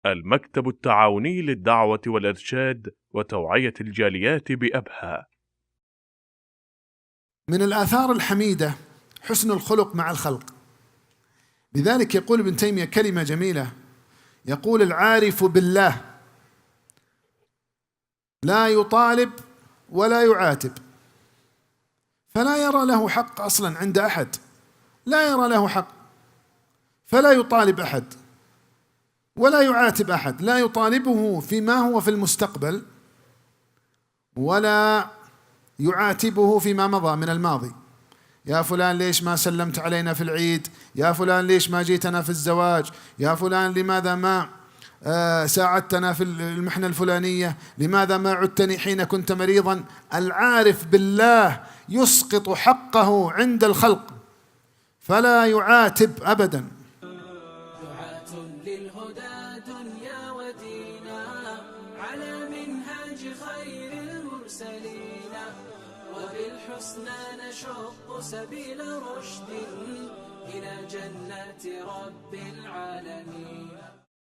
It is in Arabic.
المكتب التعاوني للدعوة والإرشاد وتوعية الجاليات بأبها. من الآثار الحميدة حسن الخلق مع الخلق. لذلك يقول ابن تيمية كلمة جميلة، يقول: العارف بالله لا يطالب ولا يعاتب، فلا يرى له حق أصلا عند أحد، لا يرى له حق، فلا يطالب أحد ولا يعاتب أحد، لا يطالبه فيما هو في المستقبل ولا يعاتبه فيما مضى من الماضي. يا فلان ليش ما سلمت علينا في العيد؟ يا فلان ليش ما جيتنا في الزواج؟ يا فلان لماذا ما ساعدتنا في المحنة الفلانية؟ لماذا ما عدتني حين كنت مريضا؟ العارف بالله يسقط حقه عند الخلق فلا يعاتب أبدا. دعاة للهدى دنيا ودينا على منهاج خير المرسلين، وبالحسنى نشق سبيل رشد إلى جنات رب العالمين.